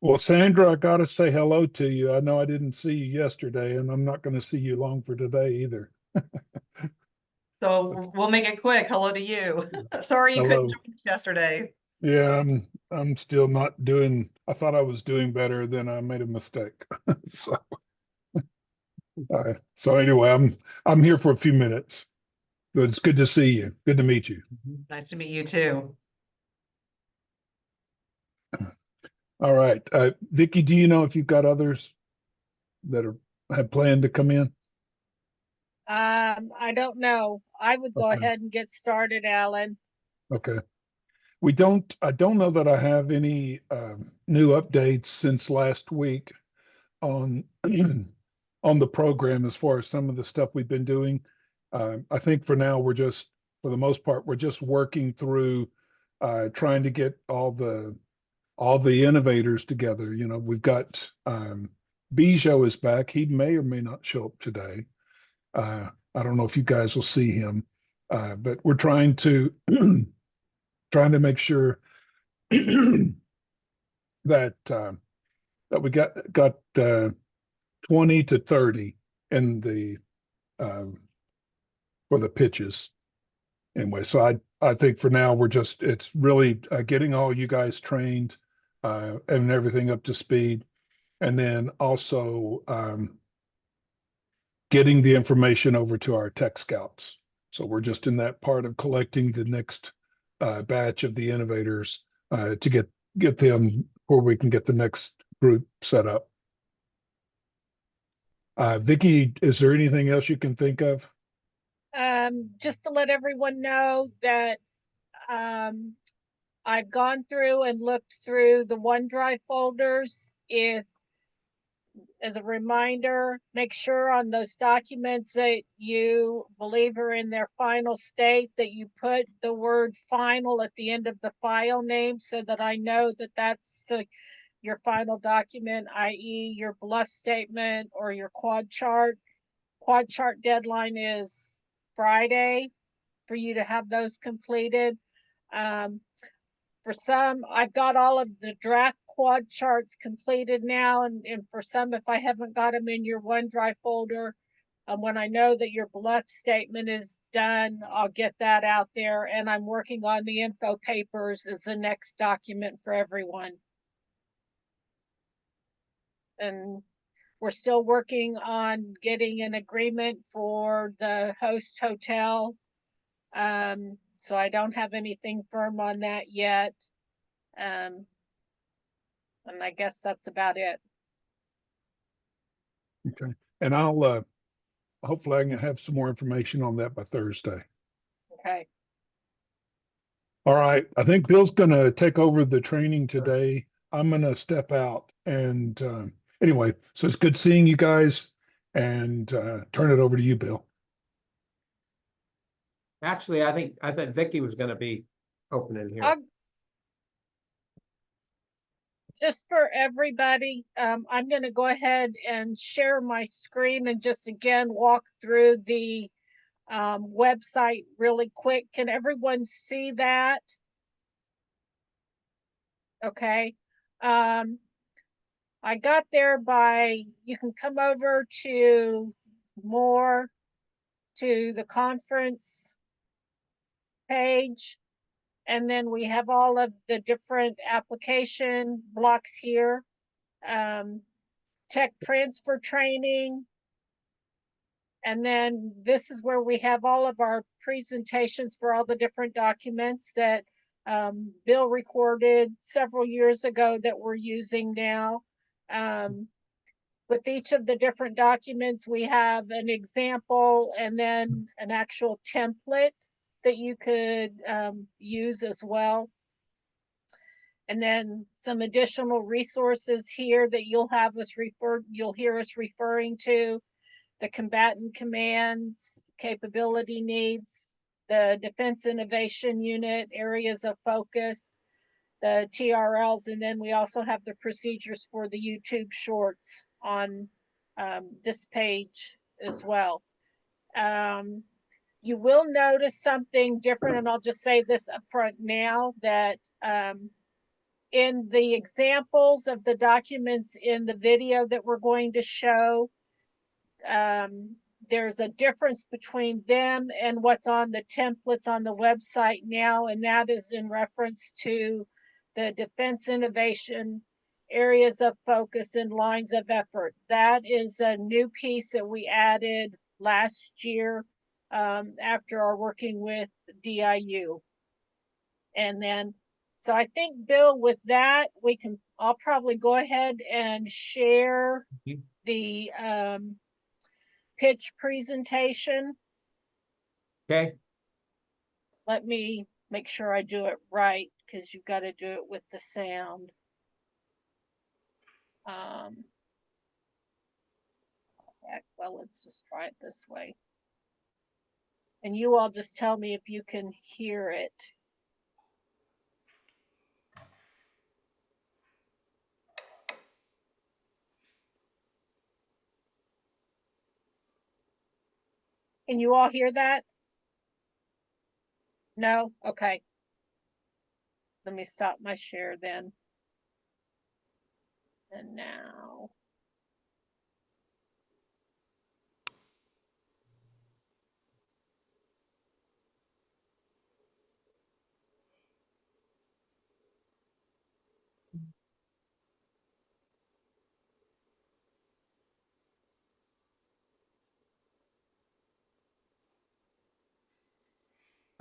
Well, Sandra, I got to say hello to you. I know I didn't see you yesterday, and I'm not going to see you long for today either. So we'll make it quick. Hello to you. Sorry you couldn't Hello. join us yesterday. Yeah, I'm still not doing. I thought I was doing better, then I made a mistake. So, so anyway, I'm here for a few minutes. But it's good to see you. Good to meet you. Nice to meet you too. All right, Vicky, do you know if you've got others that are have planned to come in? I don't know. I would go Okay, ahead and get started, Alan. okay. We don't. I don't know that I have any new updates since last week on on the program as far as some of the stuff we've been doing. I think for now we're just, for the most part, we're just working through trying to get all the innovators together. You know, we've got Bijo is back. He may or may not show up today. I don't know if you guys will see him, but we're trying to trying to make sure that that we got 20 to 30 in the um, for the pitches anyway. So I think for now we're just, it's really getting all you guys trained and everything up to speed, and then also getting the information over to our tech scouts. So we're just in that part of collecting the next batch of the innovators to get them where we can get the next group set up. Vicky, is there anything else you can think of? Just to let everyone know that um, I've gone through and looked through the OneDrive folders. If, as a reminder, make sure on those documents that you believe are in their final state that you put the word final at the end of the file name so that I know that that's your final document, i.e. your bluff statement or your quad chart. Quad chart deadline is Friday for you to have those completed. Um, for some, I've got all of the draft quad charts completed now, and for some, if I haven't got them in your OneDrive folder, when I know that your bluff statement is done, I'll get that out there. And I'm working on the info papers as the next document for everyone. And we're still working on getting an agreement for the host hotel. So I don't have anything firm on that yet. And I guess that's about it. Okay. And I'll hopefully I can have some more information on that by Thursday. Okay. All right. I think Bill's going to take over the training today. I'm going to step out. And anyway, so it's good seeing you guys, and turn it over to you, Bill. Actually, I thought Vicky was going to be opening here. Just for everybody, I'm going to go ahead and share my screen and just again walk through the website really quick. Can everyone see that? Okay. I got there by, you can come over to more, to the conference page, and then we have all of the different application blocks here. Tech transfer training. And then this is where we have all of our presentations for all the different documents that Bill recorded several years ago that we're using now. With each of the different documents, we have an example and then an actual template that you could use as well. And then some additional resources here that you'll hear us referring to: the combatant commands, capability needs, the Defense Innovation Unit, areas of focus, the TRLs, and then we also have the procedures for the YouTube shorts on this page as well. You will notice something different, and I'll just say this up front now, that in the examples of the documents in the video that we're going to show, there's a difference between them and what's on the templates on the website now, and that is in reference to the defense innovation areas of focus and lines of effort. That is a new piece that we added last year after our working with DIU. And then, so I think, Bill, with that, I'll probably go ahead and share the pitch presentation. Okay, Let me make sure I do it right, because you've got to do it with the sound. Well, let's just try it this way. And you all just tell me if you can hear it. Can you all hear that? No? Okay. Let me stop my share then. And now.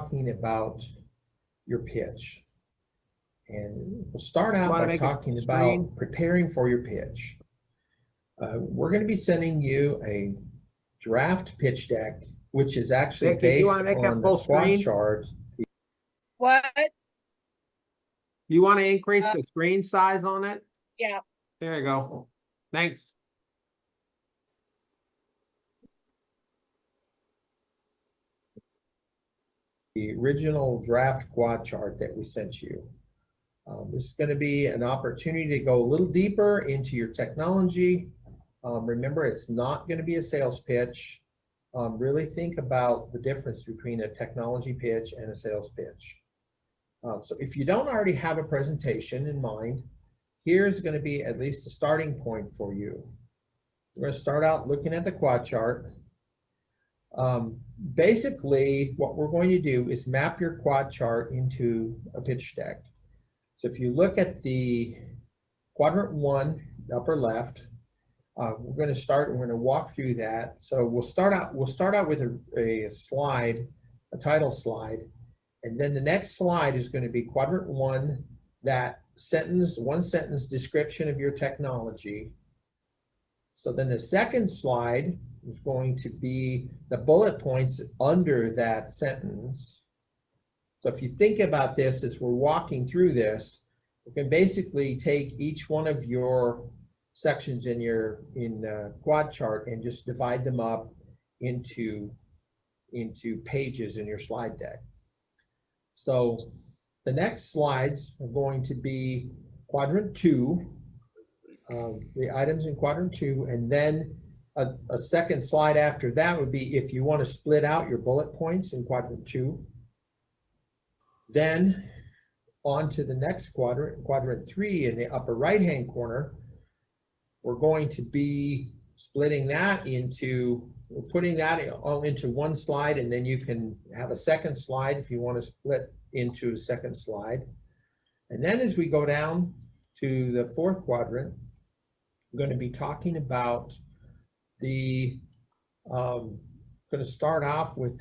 Talking about your pitch. And we'll start out Wanna by make it talking screen? about preparing for your pitch. We're going to be sending you a draft pitch deck, which is actually Vicky, do you based wanna make that on the full quad screen? chart. What? you want to increase the screen size on it? Yeah. There you go. Thanks. The original draft quad chart that we sent you. This is going to be an opportunity to go a little deeper into your technology. Remember, it's not going to be a sales pitch. Really think about the difference between a technology pitch and a sales pitch. So if you don't already have a presentation in mind, here's going to be at least a starting point for you. We're going to start out looking at the quad chart. Basically, what we're going to do is map your quad chart into a pitch deck. So if you look at the quadrant 1, upper left, we're going to walk through that. So we'll start out with a slide, a title slide, and then the next slide is going to be quadrant 1, that one sentence description of your technology. So then the second slide is going to be the bullet points under that sentence. So if you think about this as we're walking through this, we can basically take each one of your sections in quad chart and just divide them up into pages in your slide deck. So the next slides are going to be quadrant 2, the items in quadrant 2, and then a second slide after that would be if you want to split out your bullet points in quadrant 2. Then on to the next quadrant, quadrant 3 in the upper right-hand corner, we're going to be splitting that we're putting that all into one slide, and then you can have a second slide if you want to split into a second slide. And then as we go down to the fourth quadrant, we're going to be talking about going to start off with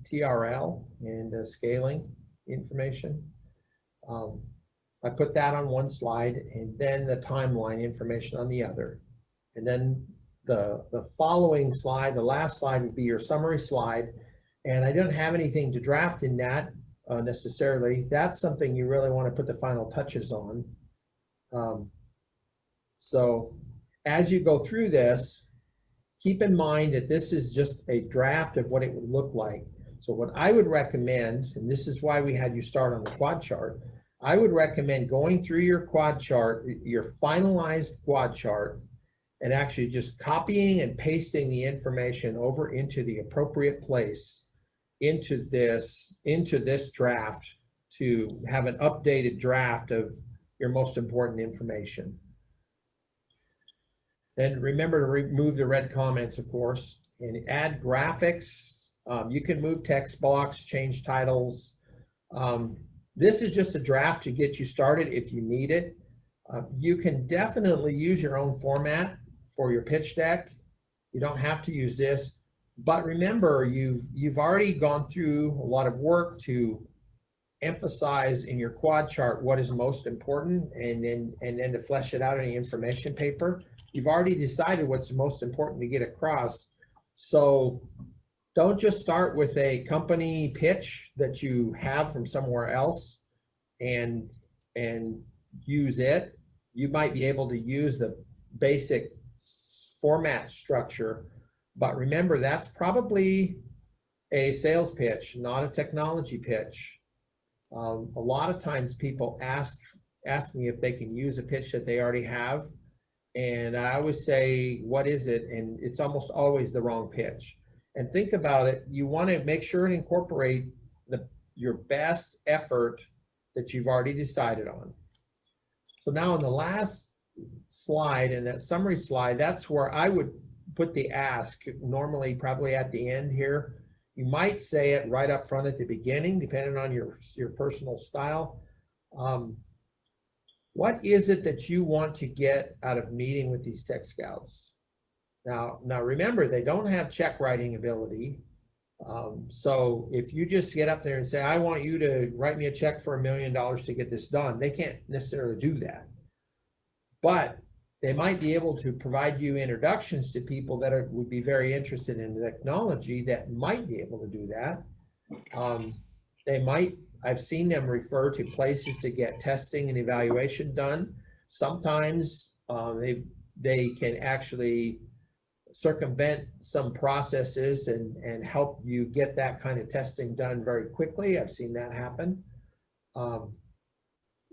TRL and scaling information. I put that on one slide, and then the timeline information on the other. And then the following slide, the last slide, would be your summary slide. And I don't have anything to draft in that necessarily. That's something you really want to put the final touches on. So as you go through this, keep in mind that this is just a draft of what it would look like. So what I would recommend, and this is why we had you start on the quad chart, I would recommend going through your quad chart, your finalized quad chart, and actually just copying and pasting the information over into the appropriate place into this draft to have an updated draft of your most important information. Then remember to remove the red comments, of course, and add graphics. You can move text blocks, change titles. This is just a draft to get you started if you need it. You can definitely use your own format for your pitch deck. You don't have to use this, but remember, you've already gone through a lot of work to emphasize in your quad chart what is most important, and then to flesh it out in the information paper. You've already decided what's most important to get across. So don't just start with a company pitch that you have from somewhere else and use it. You might be able to use the basic format structure, but remember, that's probably a sales pitch, not a technology pitch. A lot of times people ask me if they can use a pitch that they already have, and I always say, what is it? And it's almost always the wrong pitch. And think about it, you want to make sure to incorporate your best effort that you've already decided on. So now in the last slide, in that summary slide, that's where I would put the ask, normally probably at the end here. You might say it right up front at the beginning, depending on your personal style. What is it that you want to get out of meeting with these Tech Scouts? Now remember, they don't have check writing ability. So if you just get up there and say, I want you to write me a check for $1 million to get this done, they can't necessarily do that. But they might be able to provide you introductions to people that would be very interested in technology that might be able to do that. I've seen them refer to places to get testing and evaluation done. Sometimes they can actually circumvent some processes and help you get that kind of testing done very quickly. I've seen that happen.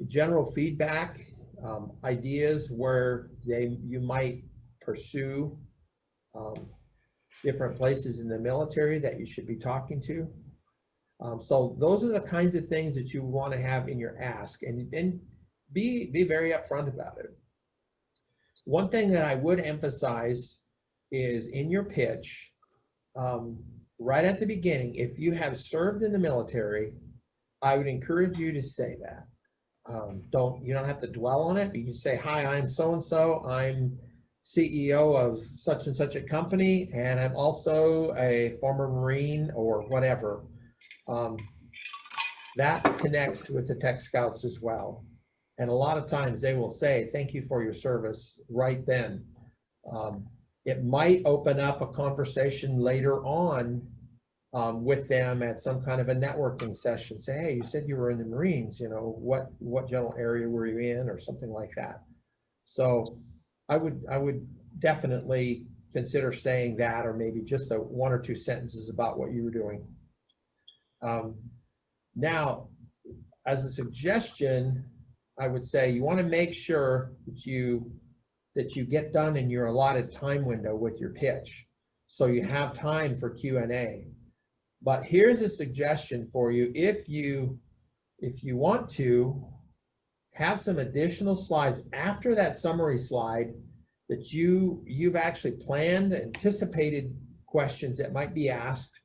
General feedback, ideas where you might pursue different places in the military that you should be talking to. So those are the kinds of things that you want to have in your ask, and be very upfront about it. One thing that I would emphasize is in your pitch, right at the beginning, if you have served in the military, I would encourage you to say that. You don't have to dwell on it. You can say, hi, I'm so-and-so. I'm CEO of such and such a company, and I'm also a former Marine or whatever. That connects with the Tech Scouts as well. And a lot of times they will say, thank you for your service right then. It might open up a conversation later on with them at some kind of a networking session. Say, hey, you said you were in the Marines, what general area were you in, or something like that. So I would definitely consider saying that, or maybe just one or two sentences about what you were doing. Now, as a suggestion, I would say you want to make sure that you get done in your allotted time window with your pitch, so you have time for Q&A. But here's a suggestion for you. If you want to have some additional slides after that summary slide, that you've actually planned, anticipated questions that might be asked.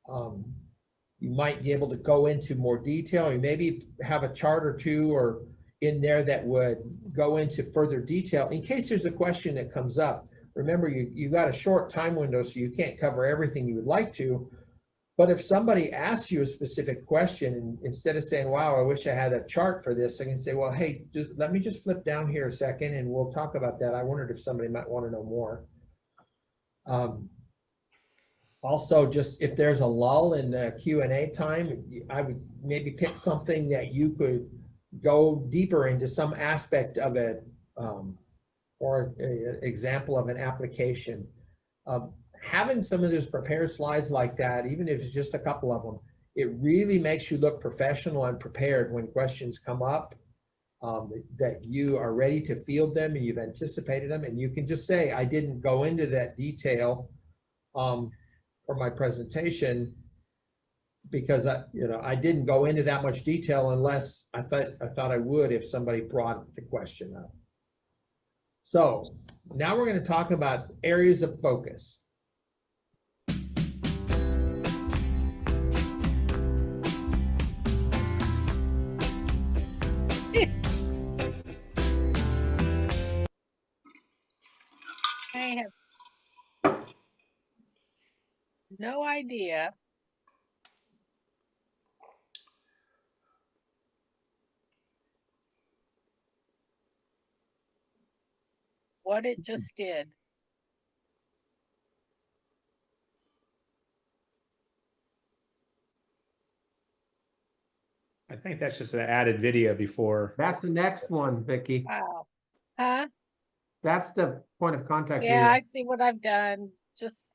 You might be able to go into more detail. You maybe have a chart or two or in there that would go into further detail in case there's a question that comes up. Remember, you got a short time window, so you can't cover everything you would like to. But if somebody asks you a specific question, and instead of saying, wow, I wish I had a chart for this, I can say, well, hey, let me just flip down here a second and we'll talk about that. I wondered if somebody might want to know more. Also, just if there's a lull in the Q&A time, I would maybe pick something that you could go deeper into some aspect of it, or an example of an application. Having some of those prepared slides like that, even if it's just a couple of them, it really makes you look professional and prepared when questions come up, that you are ready to field them and you've anticipated them. And you can just say, I didn't go into that detail for my presentation, because I didn't go into that much detail unless I thought I would if somebody brought the question up. So now we're going to talk about areas of focus. I have no idea. What it just did. I think that's just an added video before. That's the next one, Vicky. Wow. Huh? That's the point of contact. Yeah, video. I see what I've done. Just,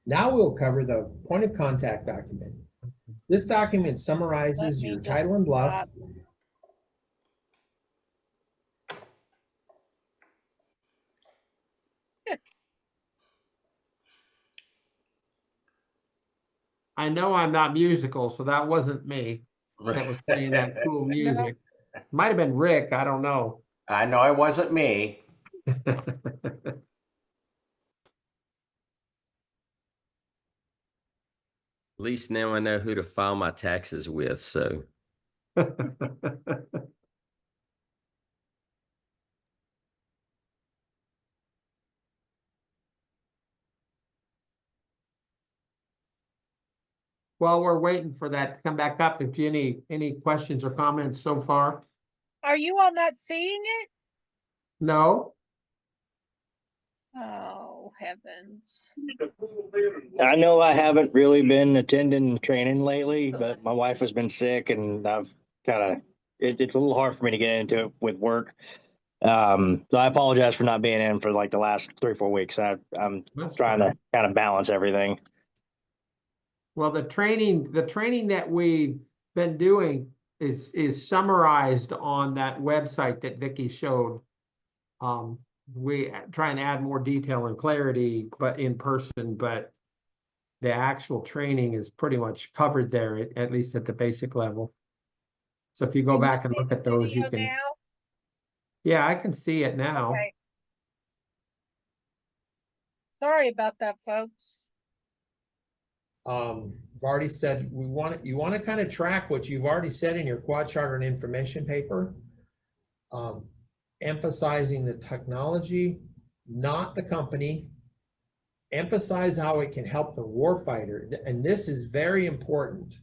Now we'll cover the point of contact document. This document let summarizes me your just title and bluff. stop. I know I'm not musical, so that wasn't me that was playing that cool music. Might have been Rick, I don't know. I know it wasn't me. At least now I know who to file my taxes with, so. While we're waiting for that to come back up, if you any questions or comments so far? Are you all not seeing it? No? Oh, heavens. I know I haven't really been attending training lately, but my wife has been sick and I've kind of, it's a little hard for me to get into it with work. So I apologize for not being in for like the last 3 or 4 weeks. I'm That's trying fine. to kind of balance everything. Well, the training that we've been doing is summarized on that website that Vicky showed. We try and add more detail and clarity, but in person, but the actual training is pretty much covered there, at least at the basic level. So if you go Can you back and see look the at those, you video can, now? yeah, I can see it now. Okay. Sorry about that, folks. I've already said you want to kind of track what you've already said in your quad charter and information paper. Emphasizing the technology, not the company. Emphasize how it can help the warfighter. And this is very important.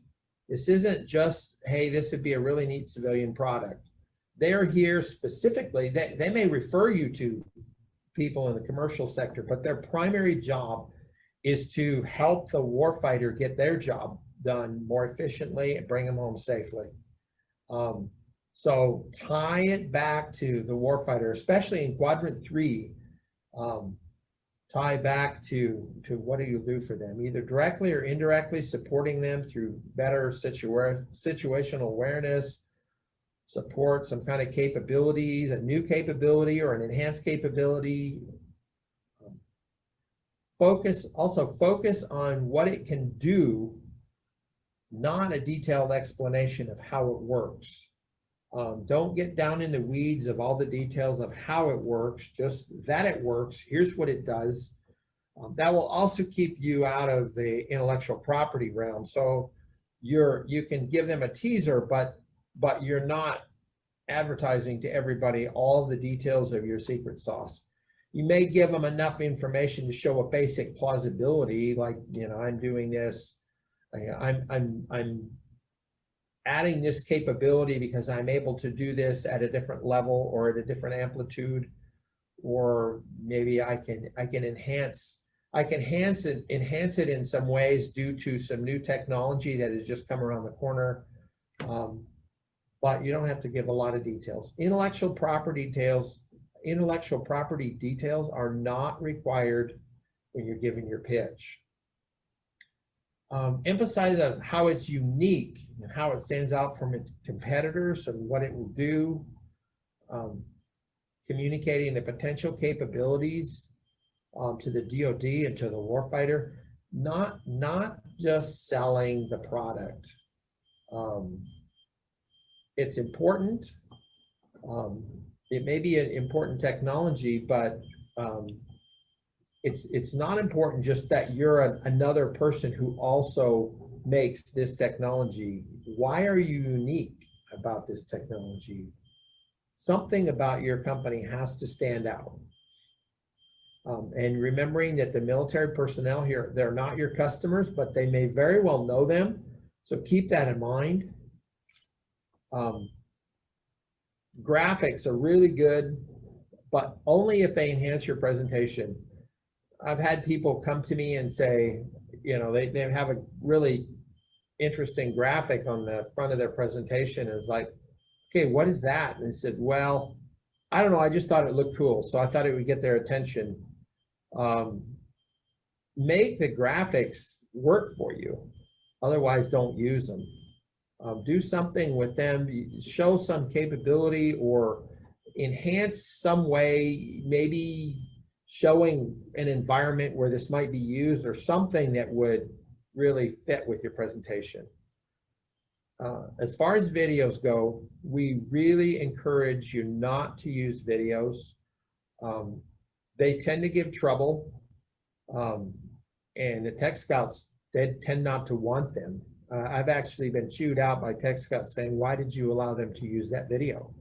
This isn't just, hey, this would be a really neat civilian product. They're here specifically, they may refer you to people in the commercial sector, but their primary job is to help the warfighter get their job done more efficiently and bring them home safely. So tie it back to the warfighter, especially in quadrant 3. Tie back to what do you do for them, either directly or indirectly supporting them through better situational awareness, support some kind of capabilities, a new capability or an enhanced capability. Focus on what it can do, not a detailed explanation of how it works. Don't get down in the weeds of all the details of how it works, just that it works. Here's what it does. That will also keep you out of the intellectual property realm. So you can give them a teaser, but you're not advertising to everybody all the details of your secret sauce. You may give them enough information to show a basic plausibility, like, I'm doing this, I'm adding this capability because I'm able to do this at a different level or at a different amplitude, or maybe I can enhance it in some ways due to some new technology that has just come around the corner. But you don't have to give a lot of details. Intellectual property details are not required when you're giving your pitch. Emphasize on how it's unique and how it stands out from its competitors and what it will do. Communicating the potential capabilities to the DoD and to the warfighter, not just selling the product. It's important. It may be an important technology, but it's not important just that you're another person who also makes this technology. Why are you unique about this technology? Something about your company has to stand out. And remembering that the military personnel here, they're not your customers, but they may very well know them. So keep that in mind. Graphics are really good, but only if they enhance your presentation. I've had people come to me and say, you know, they have a really interesting graphic on the front of their presentation. It's like, okay, what is that? And they said, well, I don't know, I just thought it looked cool, so I thought it would get their attention. Make the graphics work for you. Otherwise, don't use them. Do something with them, show some capability or enhance some way, maybe showing an environment where this might be used or something that would really fit with your presentation. As far as videos go, we really encourage you not to use videos. They tend to give trouble, and the Tech Scouts, they tend not to want them. I've actually been chewed out by Tech Scouts saying, why did you allow them to use that video?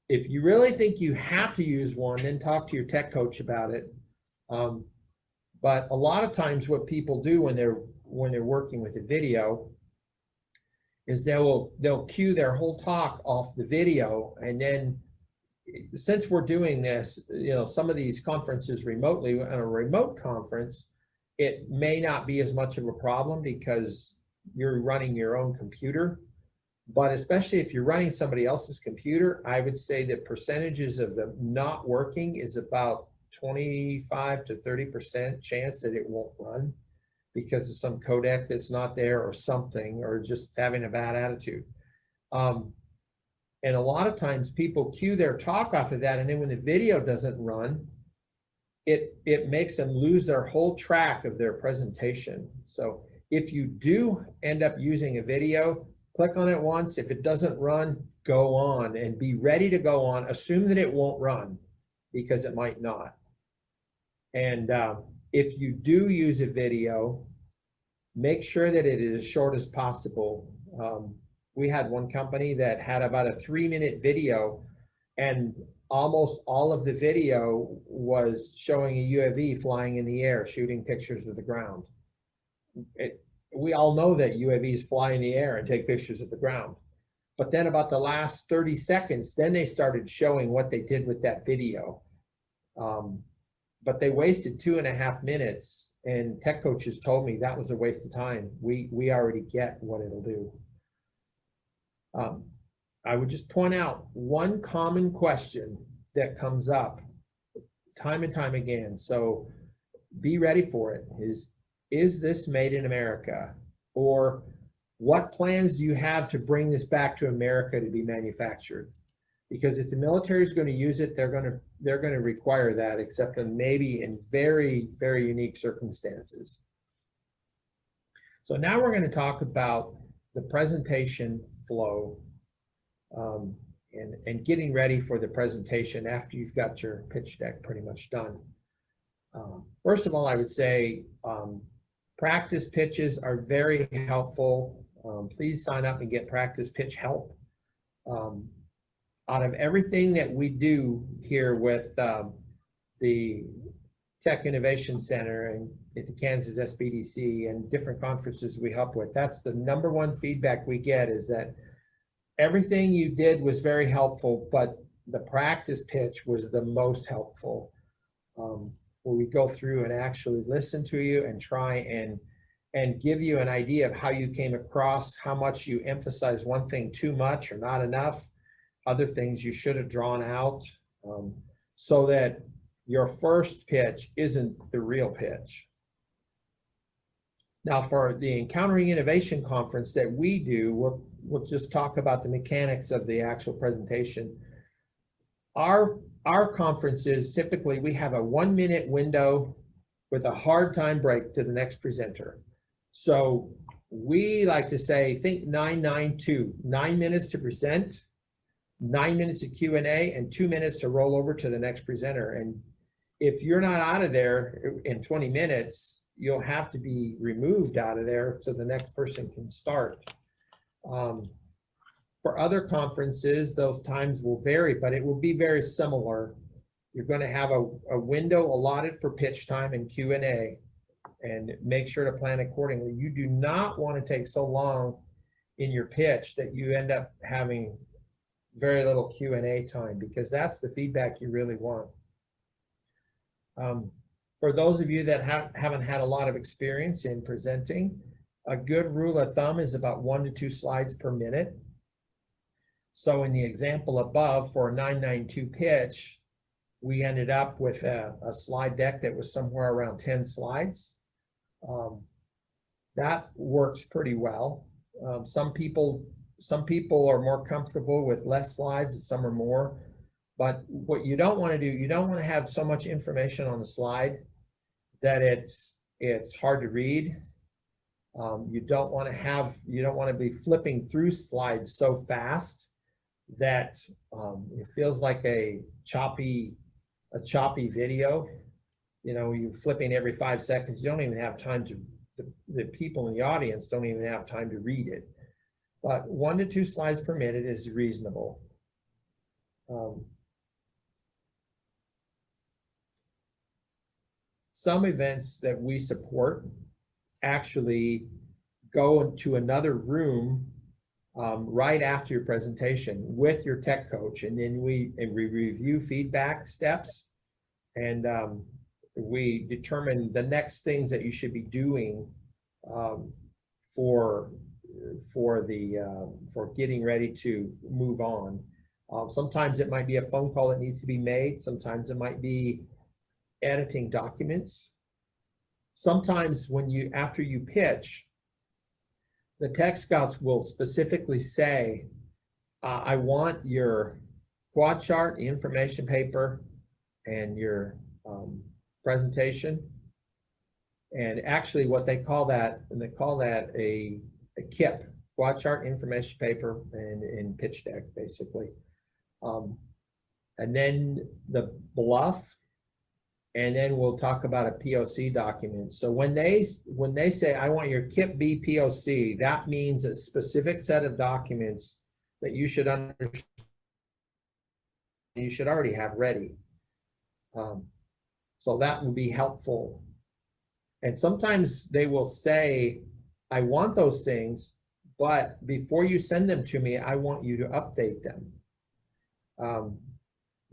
If you really think you have to use one, then talk to your tech coach about it. But a lot of times what people do when they're working with a video is they'll cue their whole talk off the video, and then since we're doing this, you know, some of these conferences remotely, on a remote conference, it may not be as much of a problem because you're running your own computer. But especially if you're running somebody else's computer, I would say the percentages of them not working is about 25 to 30% chance that it won't run because of some codec that's not there or something, or just having a bad attitude. And a lot of times people cue their talk off of that, and then when the video doesn't run, it makes them lose their whole track of their presentation. So if you do end up using a video, click on it once. If it doesn't run, go on and be ready to go on. Assume that it won't run because it might not. And if you do use a video, make sure that it is as short as possible. We had one company that had about a 3-minute video, and almost all of the video was showing a UAV flying in the air, shooting pictures of the ground. We all know that UAVs fly in the air and take pictures of the ground. But then about the last 30 seconds, then they started showing what they did with that video. But they wasted 2.5 minutes, and tech coaches told me that was a waste of time. We already get what it'll do. I would just point out one common question that comes up time and time again. So be ready for it. Is this made in America? Or what plans do you have to bring this back to America to be manufactured? Because if the military is going to use it, they're going to require that, except in maybe in very, very unique circumstances. So now we're going to talk about the presentation flow and getting ready for the presentation after you've got your pitch deck pretty much done. First of all, I would say practice pitches are very helpful. Please sign up and get practice pitch help. Out of everything that we do here with the Tech Innovation Center and at the Kansas SBDC and different conferences we help with, that's the #1 feedback we get, is that everything you did was very helpful, but the practice pitch was the most helpful, where we go through and actually listen to you and try and give you an idea of how you came across, how much you emphasize one thing too much or not enough, other things you should have drawn out, so that your first pitch isn't the real pitch. Now, for the Encountering Innovation conference that we do, we'll just talk about the mechanics of the actual presentation. Our conferences, typically we have a 1-minute window with a hard time break to the next presenter. So we like to say, think 9-9-2, 9 minutes to present, 9 minutes of Q&A, and 2 minutes to roll over to the next presenter. And if you're not out of there in 20 minutes, you'll have to be removed out of there so the next person can start. For other conferences, those times will vary, but it will be very similar. You're going to have a window allotted for pitch time and Q&A, and make sure to plan accordingly. You do not want to take so long in your pitch that you end up having very little Q&A time, because that's the feedback you really want. For those of you that haven't had a lot of experience in presenting, a good rule of thumb is about 1 to 2 slides per minute. So in the example above, for a 9-9-2 pitch, we ended up with a slide deck that was somewhere around 10 slides. That works pretty well. Some people are more comfortable with less slides, and some are more. But what you don't want to do, you don't want to have so much information on the slide that it's hard to read. You don't want to be flipping through slides so fast that it feels like a choppy video. You know, you're flipping every 5 seconds. You don't even have time to, the people in the audience don't even have time to read it. But 1 to 2 slides per minute is reasonable. Some events that we support actually go into another room right after your presentation with your tech coach, and then we review feedback steps, and we determine the next things that you should be doing for getting ready to move on. Sometimes it might be a phone call that needs to be made. Sometimes it might be editing documents. Sometimes after you pitch, the tech scouts will specifically say, I want your quad chart, the information paper, and your presentation. And actually what they call that a KIP, quad chart, information paper, and pitch deck, basically. And then the bluff, and then we'll talk about a POC document. So when they say, I want your KIP B POC, that means a specific set of documents that you should understand, you should already have ready. So that will be helpful. And sometimes they will say, I want those things, but before you send them to me, I want you to update them.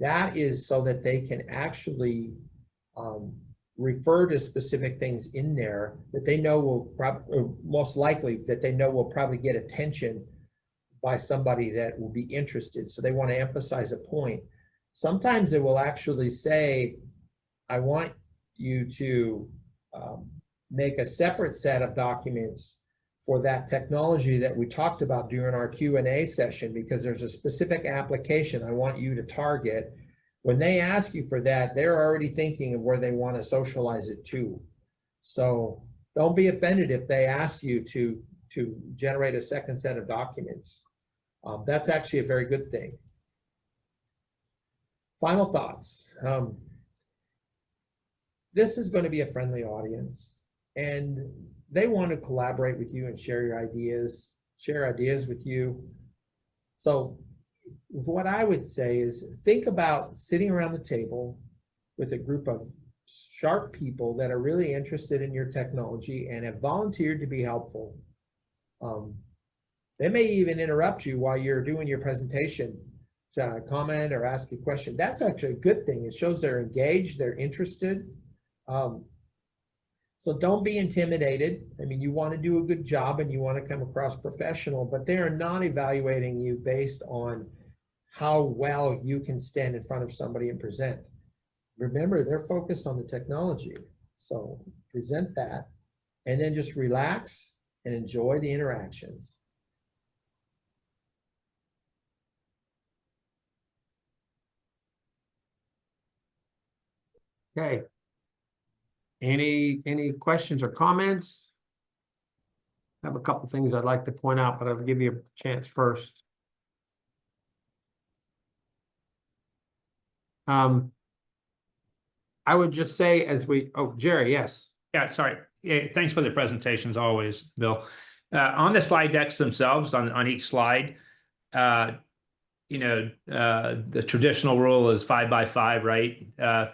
That is so that they can actually refer to specific things in there that they know will most likely that they know will probably get attention by somebody that will be interested. So they want to emphasize a point. Sometimes it will actually say, I want you to make a separate set of documents for that technology that we talked about during our Q&A session, because there's a specific application I want you to target. When they ask you for that, they're already thinking of where they want to socialize it to. So don't be offended if they ask you to generate a second set of documents. That's actually a very good thing. Final thoughts. This is going to be a friendly audience, and they want to collaborate with you and share ideas with you. So what I would say is, think about sitting around the table with a group of sharp people that are really interested in your technology and have volunteered to be helpful. They may even interrupt you while you're doing your presentation to comment or ask a question. That's actually a good thing. It shows they're engaged, they're interested. So don't be intimidated. I mean, you want to do a good job and you want to come across professional, but they are not evaluating you based on how well you can stand in front of somebody and present. Remember, they're focused on the technology. So present that, and then just relax and enjoy the interactions. Okay. Any questions or comments? have a couple things I'd like to point out, but I'll give you a chance first. I would just say oh, Jerry, yes. Yeah, sorry. Yeah, thanks for the presentations always, Bill. On the slide decks themselves, on each slide, the traditional rule is 5 by 5, right? Do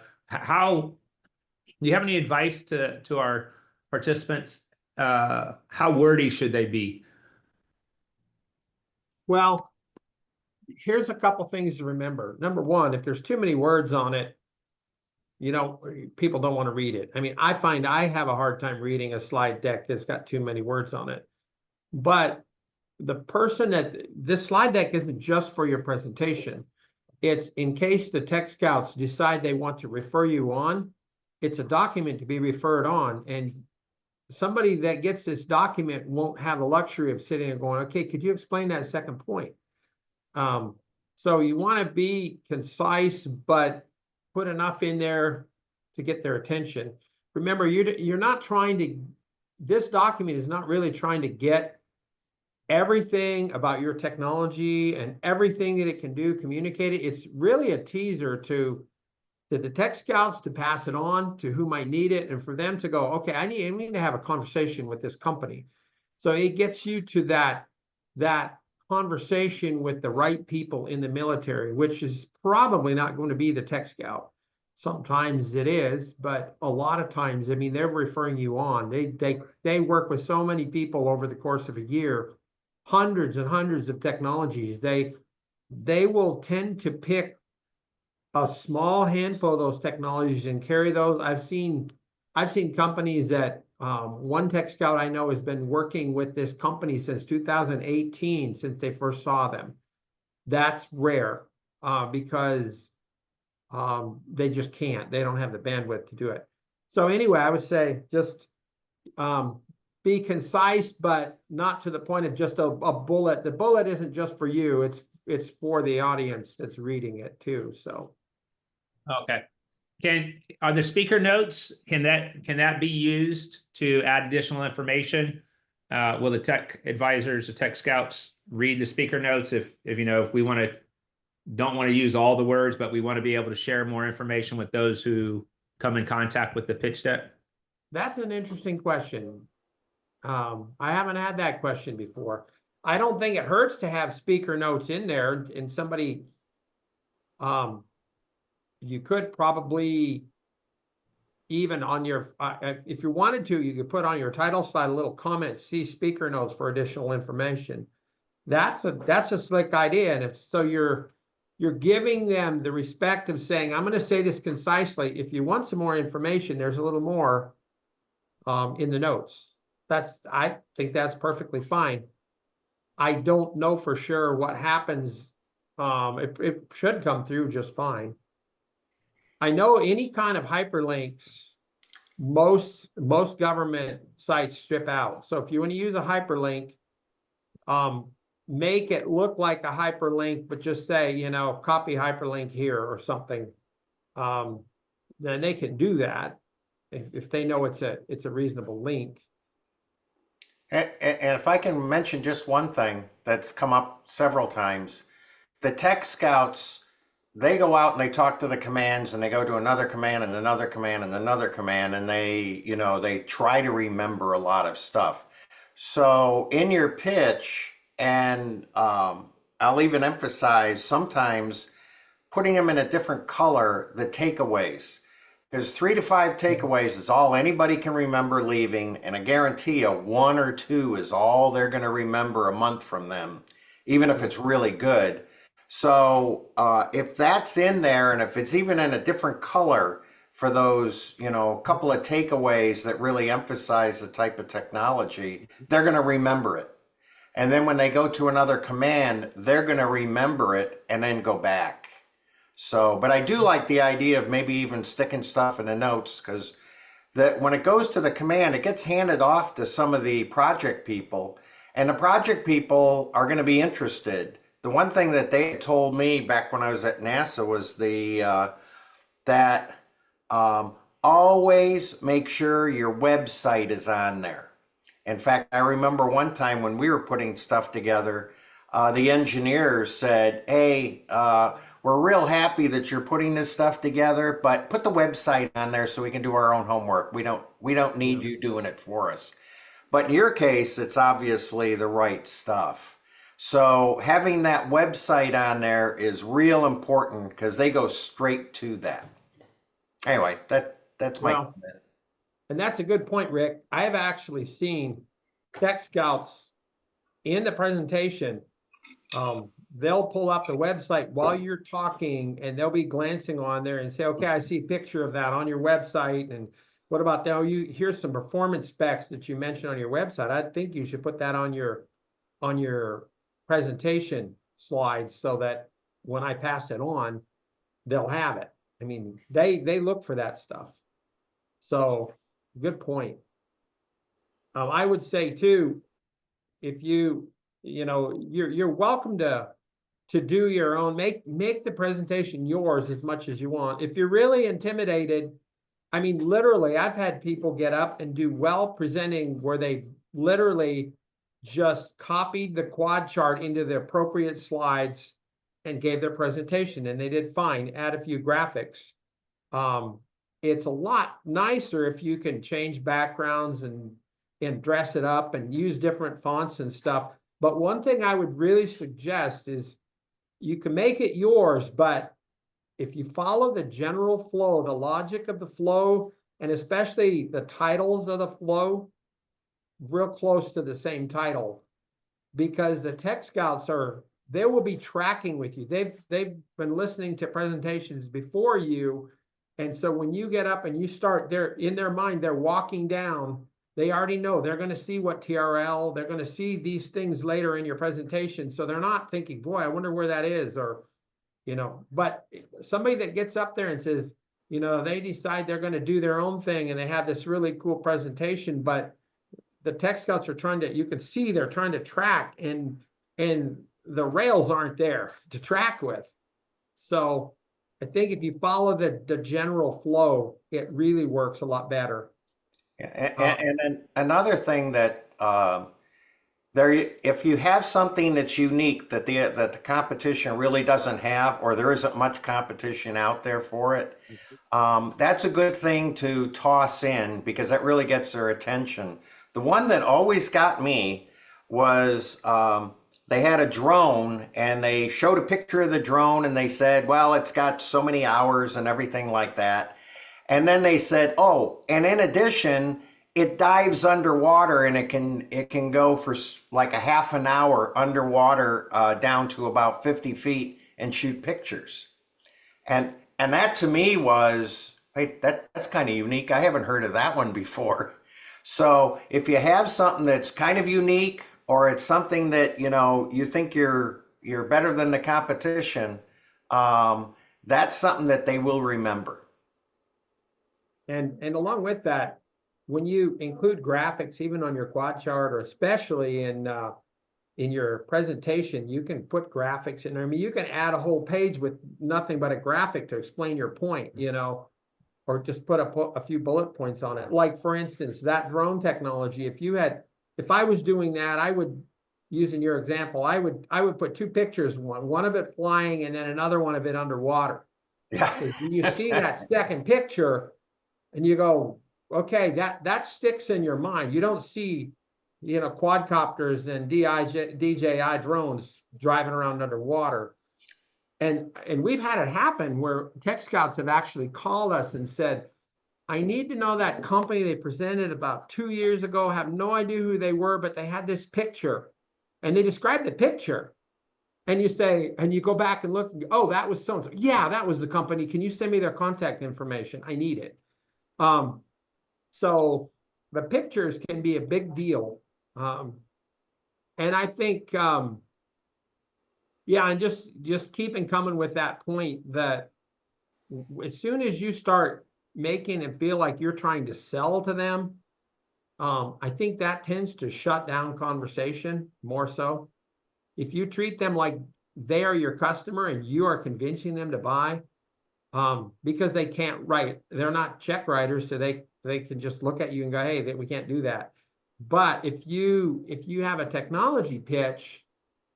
you have any advice to our participants? How wordy should they be? Well, here's a couple things to remember. Number one, if there's too many words on it, people don't want to read it. I mean, I find I have a hard time reading a slide deck that's got too many words on it. But this slide deck isn't just for your presentation. It's in case the Tech Scouts decide they want to refer you on. It's a document to be referred on, and somebody that gets this document won't have the luxury of sitting and going, okay, could you explain that second point? So you want to be concise, but put enough in there to get their attention. Remember, you're not this document is not really trying to get everything about your technology and everything that it can do, communicate it. It's really a teaser to the Tech Scouts to pass it on to who might need it, and for them to go, okay, I need to have a conversation with this company. So it gets you to that conversation with the right people in the military, which is probably not going to be the Tech Scout. Sometimes it is, but a lot of times, I mean, they're referring you on. They work with so many people over the course of a year, hundreds and hundreds of technologies. They will tend to pick a small handful of those technologies and carry those. I've seen companies that one Tech Scout I know has been working with this company since 2018, since they first saw them. That's rare because they just can't. They don't have the bandwidth to do it. So anyway, I would say just be concise, but not to the point of just a bullet. The bullet isn't just for you. It's for the audience that's reading it too. So. Okay. Are the speaker notes, can that be used to add additional information? Will the tech advisors, the Tech Scouts read the speaker notes if we don't want to use all the words, but we want to be able to share more information with those who come in contact with the pitch deck? That's an interesting question. I haven't had that question before. I don't think it hurts to have speaker notes in there, and somebody, you could probably even on your, if you wanted to, you could put on your title slide a little comment, see speaker notes for additional information. That's a slick idea. And if so, you're giving them the respect of saying, I'm going to say this concisely. If you want some more information, there's a little more in the notes. I think that's perfectly fine. I don't know for sure what happens. It should come through just fine. I know any kind of hyperlinks, most government sites strip out. So if you want to use a hyperlink, make it look like a hyperlink, but just say, copy hyperlink here or something. Then they can do that if they know it's a reasonable link. And if I can mention just one thing that's come up several times, the Tech Scouts, they go out and they talk to the commands, and they go to another command and another command and another command, and they try to remember a lot of stuff. So in your pitch, and I'll even emphasize sometimes putting them in a different color, the takeaways. Because 3 to 5 takeaways is all anybody can remember leaving, and I guarantee you 1 or 2 is all they're going to remember a month from them, even if it's really good. So if that's in there, and if it's even in a different color for those, couple of takeaways that really emphasize the type of technology, they're going to remember it. And then when they go to another command, they're going to remember it and then go back. So, but I do like the idea of maybe even sticking stuff in the notes, because when it goes to the command, it gets handed off to some of the project people, and the project people are going to be interested. The one thing that they told me back when I was at NASA was that always make sure your website is on there. In fact, I remember one time when we were putting stuff together, the engineers said, hey, we're real happy that you're putting this stuff together, but put the website on there so we can do our own homework. We don't need you doing it for us. But in your case, it's obviously the right stuff. So having that website on there is real important because they go straight to that. Anyway, that's my Well, and that's a good point, Rick. I have actually seen Tech Scouts in the presentation. They'll pull up the website while you're talking and they'll be glancing on there and say, okay, I see a picture of that on your website. And what about that? Oh, here's some performance specs that you mentioned on your website. I think you should put that on your presentation slides so that when I pass it on, they'll have it. I mean, they look for that stuff. So good point. I would say too, if you're welcome to do your own, make the presentation yours as much as you want. If you're really intimidated, I mean, literally, I've had people get up and do well presenting where they literally just copied the quad chart into the appropriate slides and gave their presentation, and they did fine. Add a few graphics. It's a lot nicer if you can change backgrounds and dress it up and use different fonts and stuff. But one thing I would really suggest is you can make it yours, but if you follow the general flow, the logic of the flow, and especially the titles of the flow, real close to the same title, because the Tech Scouts they will be tracking with you. They've been listening to presentations before you. And so when you get up and you start, in their mind, they're walking down. They already know they're going to see what TRL, they're going to see these things later in your presentation. So they're not thinking, boy, I wonder where that is, or, but somebody that gets up there and says, they decide they're going to do their own thing and they have this really cool presentation, but the Tech Scouts are you can see they're trying to track and the rails aren't there to track with. So I think if you follow the general flow, it really works a lot better. And then another thing that if you have something that's unique that the competition really doesn't have, or there isn't much competition out there for it, that's a good thing to toss in because that really gets their attention. The one that always got me was they had a drone and they showed a picture of the drone and they said, well, it's got so many hours and everything like that. And then they said, oh, and in addition, it dives underwater and it can go for like a half an hour underwater down to about 50 feet and shoot pictures. And that to me was, hey, that's kind of unique. I haven't heard of that one before. So if you have something that's kind of unique, or it's something that, you think you're better than the competition, that's something that they will remember. And along with that, when you include graphics, even on your quad chart, or especially in your presentation, you can put graphics in there. I mean, you can add a whole page with nothing but a graphic to explain your point, or just put a few bullet points on it. Like, for instance, that drone technology, if I was doing that, I would, using your example, I would put two pictures, one of it flying and then another one of it underwater. Yeah. You see that second picture and you go, okay, that sticks in your mind. You don't see, quadcopters and DJI drones driving around underwater. And we've had it happen where Tech Scouts have actually called us and said, I need to know that company they presented about 2 years ago, have no idea who they were, but they had this picture and they described the picture. And you go back and look, oh, that was so-and-so. Yeah, that was the company. Can you send me their contact information? I need it. So the pictures can be a big deal. And I think, and just keeping coming with that point that as soon as you start making it feel like you're trying to sell to them, I think that tends to shut down conversation more so. If you treat them like they are your customer and you are convincing them to buy, because they can't write, they're not check writers, so they can just look at you and go, hey, we can't do that. But if you have a technology pitch,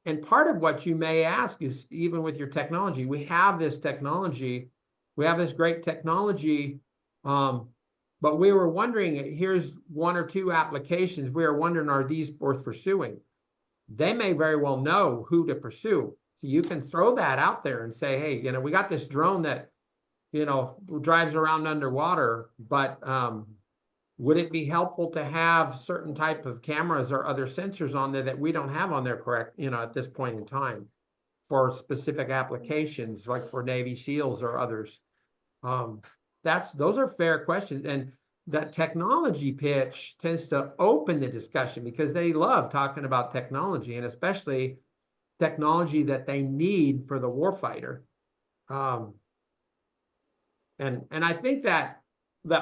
and part of what you may ask is, even with your technology, we have this technology, we have this great technology, but we were wondering, here's 1 or 2 applications. We are wondering, are these worth pursuing? They may very well know who to pursue. So you can throw that out there and say, hey, we got this drone that, drives around underwater, but would it be helpful to have certain type of cameras or other sensors on there that we don't have on there, correct, at this point in time for specific applications, like for Navy SEALs or others? Those are fair questions. And that technology pitch tends to open the discussion because they love talking about technology, and especially technology that they need for the warfighter. And I think that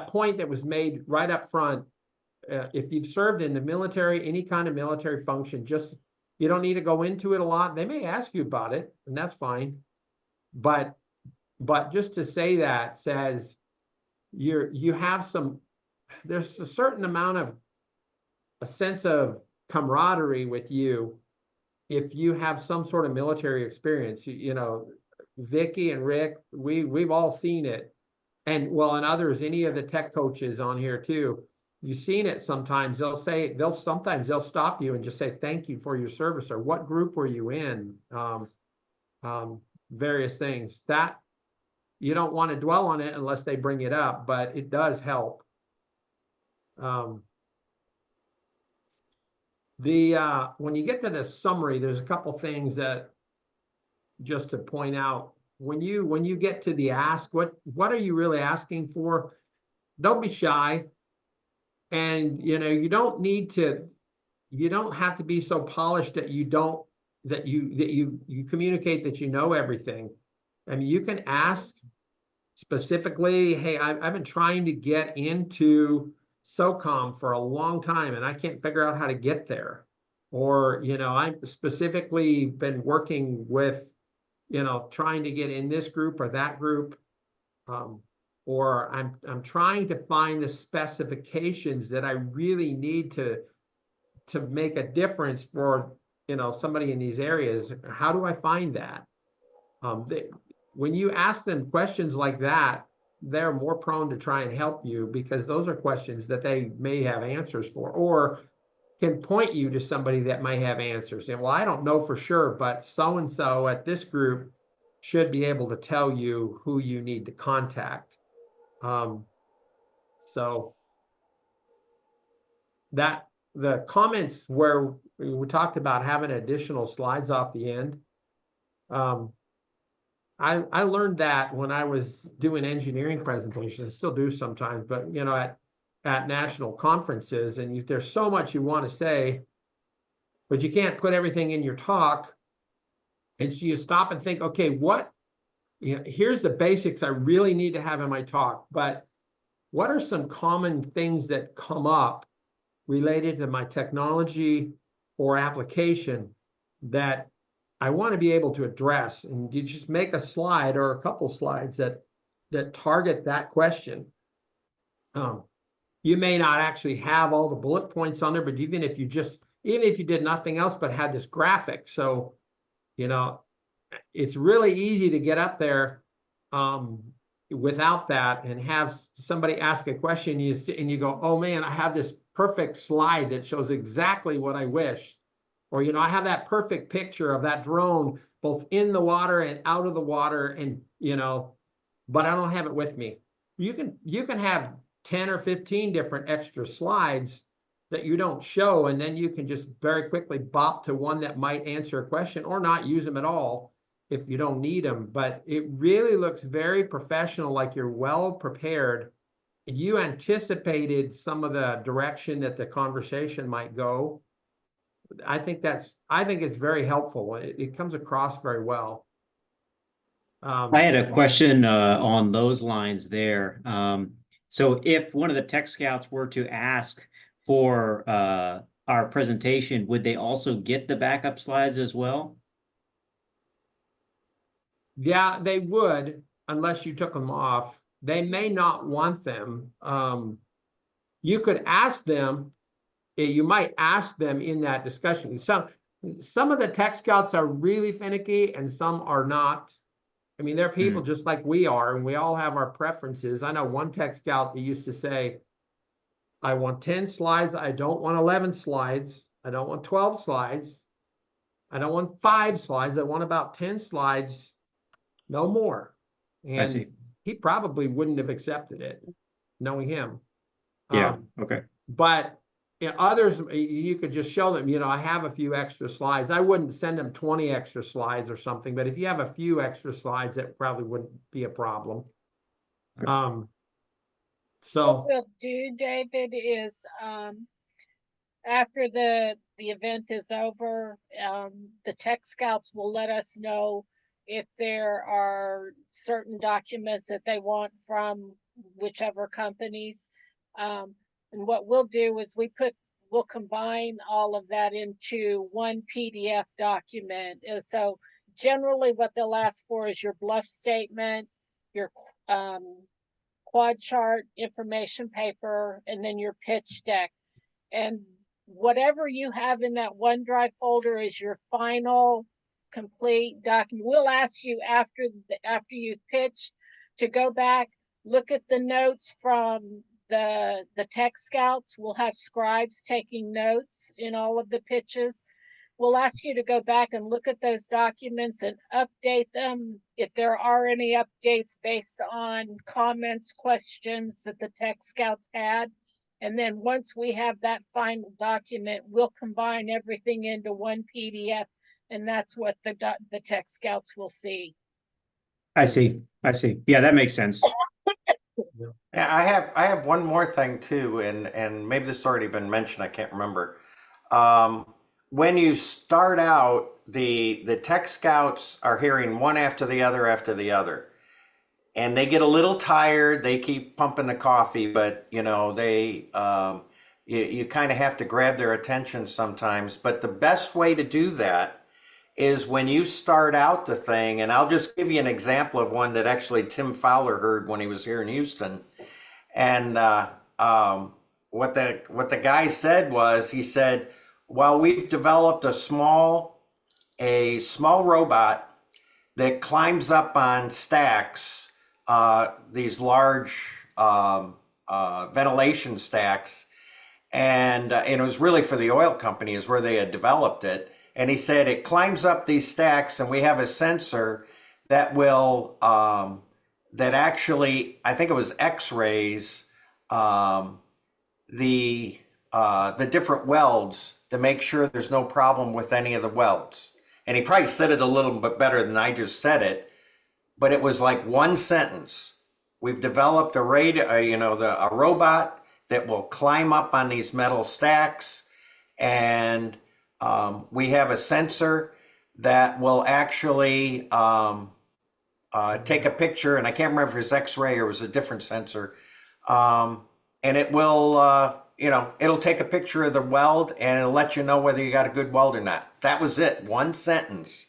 point that was made right up front, if you've served in the military, any kind of military function, you don't need to go into it a lot. They may ask you about it, and that's fine. But just to say that says you have there's a certain amount of a sense of camaraderie with you if you have some sort of military experience. Vicky and Rick, we've all seen it. And others, any of the tech coaches on here too, you've seen it sometimes. Sometimes they'll stop you and just say, thank you for your service, or what group were you in? Various things that you don't want to dwell on it unless they bring it up, but it does help. When you get to the summary, there's a couple things that just to point out. When you get to the ask, what are you really asking for? Don't be shy. And you don't have to be so polished that you communicate that you know everything. I mean, you can ask specifically, hey, I've been trying to get into SOCOM for a long time and I can't figure out how to get there. Or, I've specifically been working with, trying to get in this group or that group. Or I'm trying to find the specifications that I really need to make a difference for, somebody in these areas. How do I find that? When you ask them questions like that, they're more prone to try and help you because those are questions that they may have answers for, or can point you to somebody that might have answers. And I don't know for sure, but so-and-so at this group should be able to tell you who you need to contact. So that the comments where we talked about having additional slides off the end, I learned that when I was doing engineering presentations. I still do sometimes, but at national conferences, and there's so much you want to say, but you can't put everything in your talk. And so you stop and think, okay, here's the basics I really need to have in my talk, but what are some common things that come up related to my technology or application that I want to be able to address? And you just make a slide or a couple slides that target that question. You may not actually have all the bullet points on there, but even if you did nothing else but had this graphic, so it's really easy to get up there without that and have somebody ask a question and you go, oh man, I have this perfect slide that shows exactly what I wish. Or, I have that perfect picture of that drone both in the water and out of the water, and but I don't have it with me. You can have 10 or 15 different extra slides that you don't show, and then you can just very quickly bop to one that might answer a question, or not use them at all if you don't need them. But it really looks very professional, like you're well prepared. You anticipated some of the direction that the conversation might go. I think it's very helpful. It comes across very well. I had a question on those lines there. So if one of the tech scouts were to ask for our presentation, would they also get the backup slides as well? Yeah, they would, unless you took them off. They may not want them. You could ask them you might ask them in that discussion. Some of the tech scouts are really finicky and some are not. I mean, they're people just like we are, and we all have our preferences. I know one tech scout that used to say, I want 10 slides. I don't want 11 slides. I don't want 12 slides. I don't want 5 slides. I want about 10 slides, no more. I see. And he probably wouldn't have accepted it, knowing him. Yeah, okay. But others, you could just show them, I have a few extra slides. I wouldn't send them 20 extra slides or something, but if you have a few extra slides, that probably wouldn't be a problem. So What we'll do, David, is after the event is over, the tech scouts will let us know if there are certain documents that they want from whichever companies. And what we'll do is we'll combine all of that into one PDF document. And so generally what they'll ask for is your bluff statement, your quad chart information paper, and then your pitch deck. And whatever you have in that OneDrive folder is your final complete document. We'll ask you after you've pitched to go back, look at the notes from the tech scouts. We'll have scribes taking notes in all of the pitches. We'll ask you to go back and look at those documents and update them if there are any updates based on comments, questions that the tech scouts had. And then once we have that final document, we'll combine everything into one PDF, and that's what the tech scouts will see. I see. Yeah, that makes sense. Yeah, I have one more thing too, and maybe this has already been mentioned, I can't remember. When you start out, the tech scouts are hearing one after the other. And they get a little tired, they keep pumping the coffee, but you kind of have to grab their attention sometimes. But the best way to do that is when you start out the thing, and I'll just give you an example of one that actually Tim Fowler heard when he was here in Houston. And what the guy said was, he said, well, we've developed a small robot that climbs up on stacks, these large ventilation stacks, and it was really for the oil company is where they had developed it. And he said it climbs up these stacks, and we have a sensor that will that actually, I think it was X-rays the different welds to make sure there's no problem with any of the welds. And he probably said it a little bit better than I just said it, but it was like one sentence. We've developed a robot that will climb up on these metal stacks, and we have a sensor that will actually take a picture, and I can't remember if it was X-ray or it was a different sensor, and it will, it'll take a picture of the weld and it'll let you know whether you got a good weld or not. That was it, one sentence.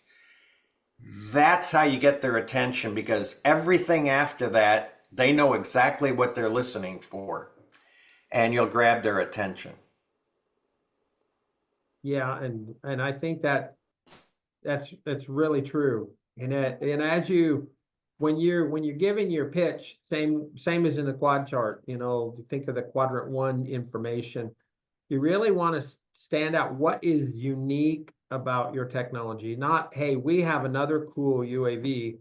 That's how you get their attention, because everything after that, they know exactly what they're listening for, and you'll grab their attention. Yeah, and I think that's really true. And as when you're giving your pitch, same as in the quad chart, think of the quadrant 1 information. You really want to stand out what is unique about your technology. Not, hey, we have another cool UAV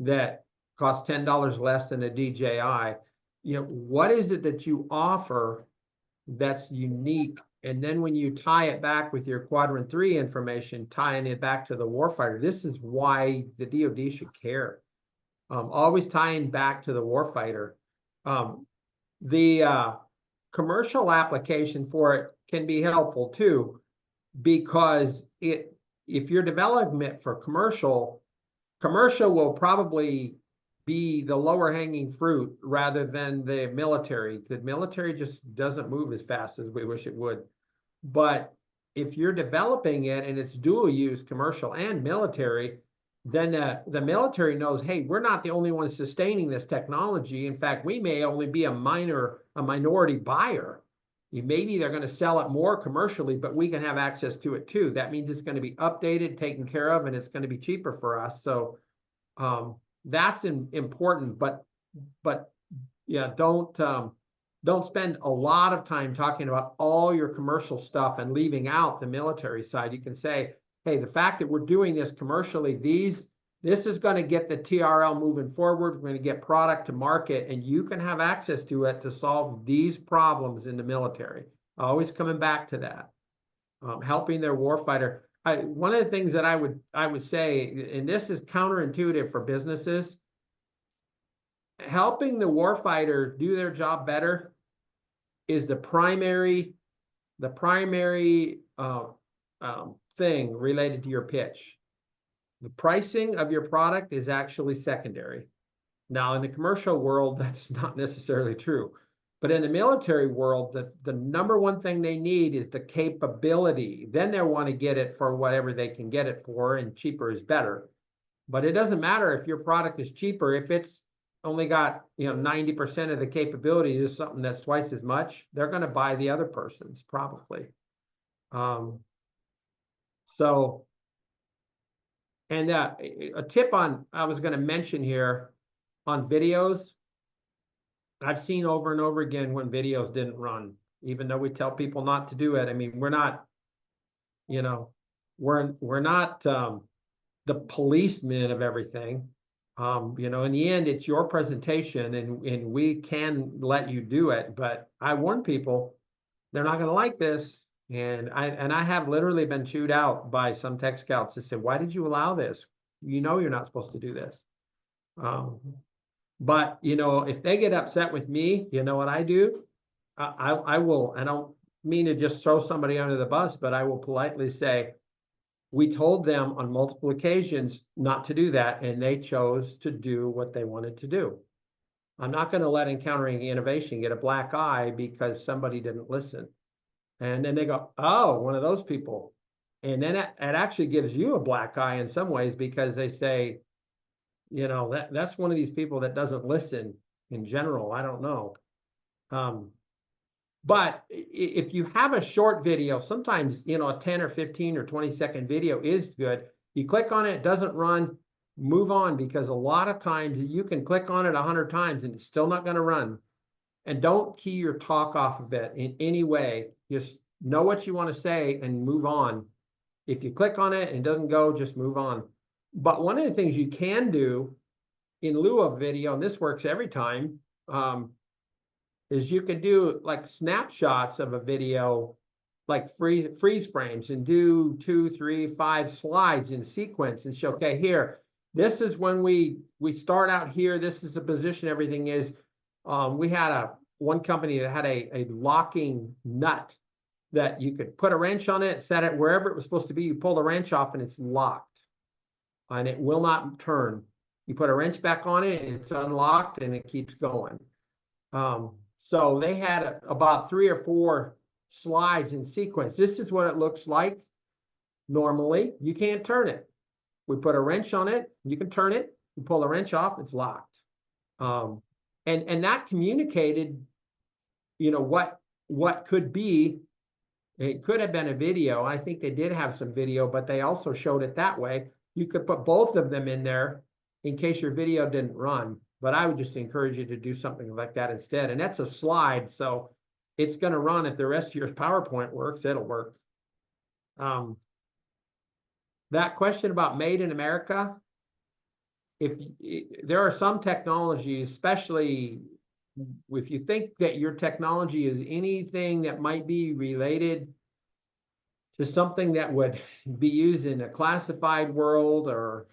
that costs $10 less than a DJI. What is it that you offer that's unique? And then when you tie it back with your quadrant 3 information, tying it back to the warfighter, this is why the DoD should care. Always tying back to the warfighter. The commercial application for it can be helpful too, because if you're developing it for commercial will probably be the lower hanging fruit rather than the military. The military just doesn't move as fast as we wish it would. But if you're developing it and it's dual use, commercial and military, then the military knows, hey, we're not the only ones sustaining this technology. In fact, we may only be a minority buyer. Maybe they're going to sell it more commercially, but we can have access to it too. That means it's going to be updated, taken care of, and it's going to be cheaper for us. So that's important, but yeah, don't spend a lot of time talking about all your commercial stuff and leaving out the military side. You can say, hey, the fact that we're doing this commercially, this is going to get the TRL moving forward. We're going to get product to market, and you can have access to it to solve these problems in the military. Always coming back to that, helping their warfighter. One of the things that I would say, and this is counterintuitive for businesses, helping the warfighter do their job better is the primary thing related to your pitch. The pricing of your product is actually secondary. Now, in the commercial world, that's not necessarily true. But in the military world, the number one thing they need is the capability. Then they want to get it for whatever they can get it for, and cheaper is better. But it doesn't matter if your product is cheaper. If it's only got 90% of the capability is something that's twice as much, they're going to buy the other person's probably. And a tip I was going to mention here on videos. I've seen over and over again when videos didn't run, even though we tell people not to do it. I mean, we're not, we're not the policemen of everything. In the end, it's your presentation, and we can let you do it. But I warn people, they're not going to like this. And I have literally been chewed out by some tech scouts that said, why did you allow this? You're not supposed to do this. But, if they get upset with me, you know what I do? I will, I don't mean to just throw somebody under the bus, but I will politely say, we told them on multiple occasions not to do that, and they chose to do what they wanted to do. I'm not going to let Encountering Innovation get a black eye because somebody didn't listen. And then they go, oh, one of those people. And then it actually gives you a black eye in some ways, because they say, that's one of these people that doesn't listen in general. I don't know. But if you have a short video, sometimes, a 10 or 15 or 20-second video is good. You click on it, it doesn't run, move on, because a lot of times you can click on it 100 times and it's still not going to run. And don't key your talk off of it in any way. Just know what you want to say and move on. If you click on it and it doesn't go, just move on. But one of the things you can do in lieu of video, and this works every time, is you could do like snapshots of a video, like freeze frames, and do 2, 3, 5 slides in sequence and show, okay, here, this is when we start out here. This is the position everything is. We had one company that had a locking nut that you could put a wrench on it, set it wherever it was supposed to be. You pull the wrench off and it's locked and it will not turn. You put a wrench back on it and it's unlocked and it keeps going. So they had about 3 or 4 slides in sequence. This is what it looks like. Normally, you can't turn it. We put a wrench on it. You can turn it. You pull the wrench off, it's locked. And that communicated, what could be. It could have been a video. I think they did have some video, but they also showed it that way. You could put both of them in there in case your video didn't run. But I would just encourage you to do something like that instead. And that's a slide, so it's going to run. If the rest of your PowerPoint works, it'll work. That question about made in America, if there are some technologies, especially if you think that your technology is anything that might be related to something that would be used in a classified world, or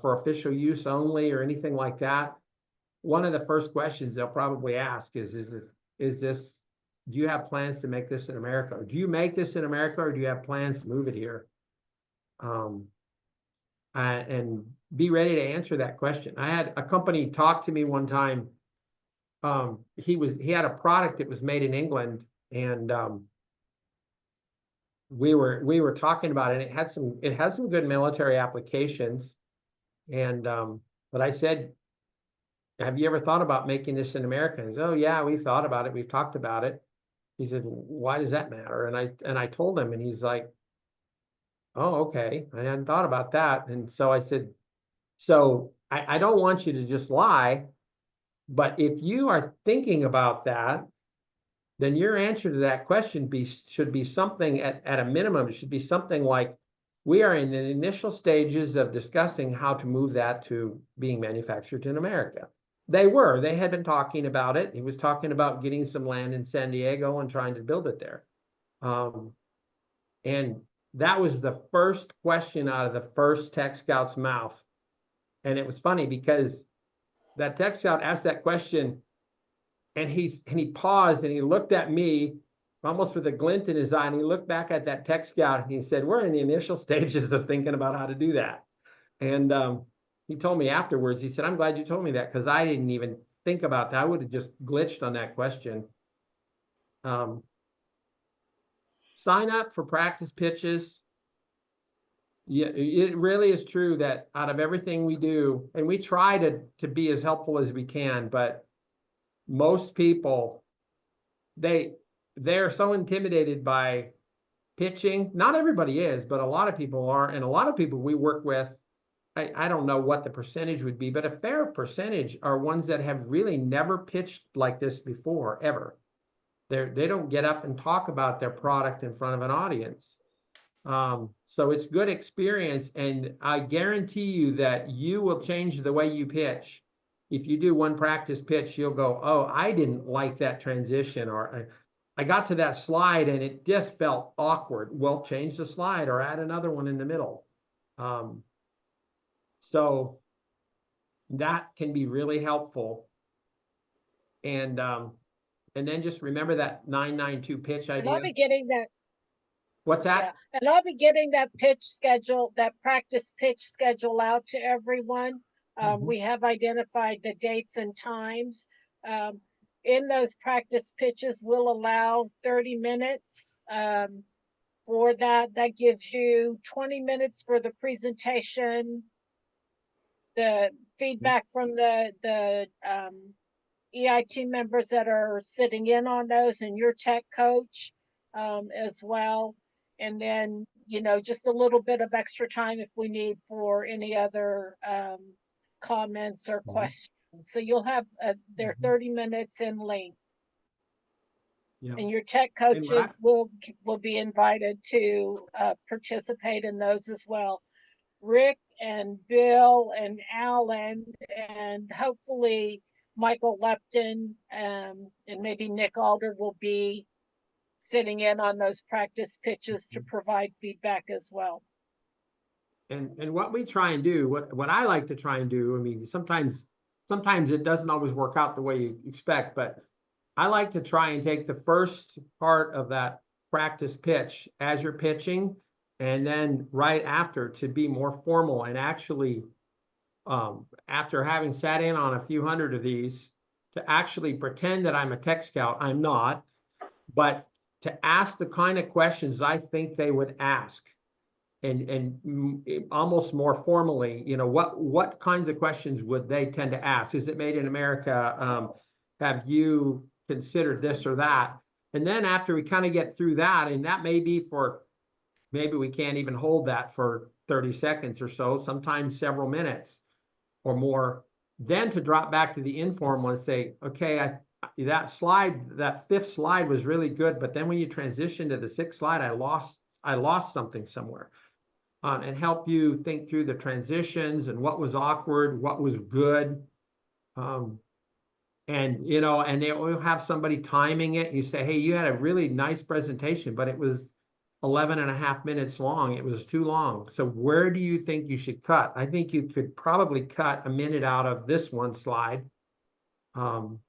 for official use only, or anything like that, one of the first questions they'll probably ask is this, do you have plans to make this in America? Or do you make this in America, or do you have plans to move it here? And be ready to answer that question. I had a company talk to me one time. He had a product that was made in England, and we were talking about it. And it has some good military applications. And but I said, have you ever thought about making this in America? He said, oh yeah, we've thought about it. We've talked about it. he said, why does that matter? And I told him, and he's like, oh, okay, I hadn't thought about that. And so I said, so I don't want you to just lie, but if you are thinking about that, then your answer to that question should be something at a minimum, it should be something like, we are in the initial stages of discussing how to move that to being manufactured in America. They had been talking about it. He was talking about getting some land in San Diego and trying to build it there. And that was the first question out of the first Tech Scout's mouth. And it was funny because that Tech Scout asked that question, and he paused and he looked at me almost with a glint in his eye, and he looked back at that Tech Scout and he said, we're in the initial stages of thinking about how to do that. And he told me afterwards, he said, I'm glad you told me that, because I didn't even think about that. I would have just glitched on that question. Sign up for practice pitches. Yeah, it really is true that out of everything we do, and we try to be as helpful as we can, but most people, they're so intimidated by pitching. Not everybody is, but a lot of people are. And a lot of people we work with, I don't know what the percentage would be, but a fair percentage are ones that have really never pitched like this before, ever. They don't get up and talk about their product in front of an audience. So it's good experience, and I guarantee you that you will change the way you pitch. If you do one practice pitch, you'll go, oh, I didn't like that transition, or I got to that slide and it just felt awkward. Well, change the slide or add another one in the middle. So that can be really helpful. And then just remember that 992 pitch And idea. I'll be getting that. What's that? Yeah, and I'll be getting that pitch schedule, that practice pitch schedule out to everyone. We have identified the dates and times. In those practice pitches, we'll allow 30 minutes for that. That gives you 20 minutes for the presentation, the feedback from the EIT members that are sitting in on those, and your tech coach as well. And then, just a little bit of extra time if we need for any other comments or questions. So you'll have their 30 minutes in length. Yeah. And your tech coaches will be invited to participate in those as well. Rick and Bill and Alan, and hopefully Michael Lepton and maybe Nick Alder will be sitting in on those practice pitches to provide feedback as well. And what we try and do, what I like to try and do, I mean, sometimes it doesn't always work out the way you expect, but I like to try and take the first part of that practice pitch as you're pitching, and then right after to be more formal and actually, after having sat in on a few hundred of these, to actually pretend that I'm a Tech Scout. I'm not, but to ask the kind of questions I think they would ask, and almost more formally, what kinds of questions would they tend to ask? Is it made in America? Have you considered this or that? And then after we kind of get through that, and that may be maybe we can't even hold that for 30 seconds or so, sometimes several minutes or more, then to drop back to the informal and say, okay, that fifth slide was really good, but then when you transition to the sixth slide, I lost something somewhere. And help you think through the transitions and what was awkward, what was good. And they will have somebody timing it. You say, hey, you had a really nice presentation, but it was 11.5 minutes long. It was too long. So where do you think you should cut? I think you could probably cut a minute out of this one slide. So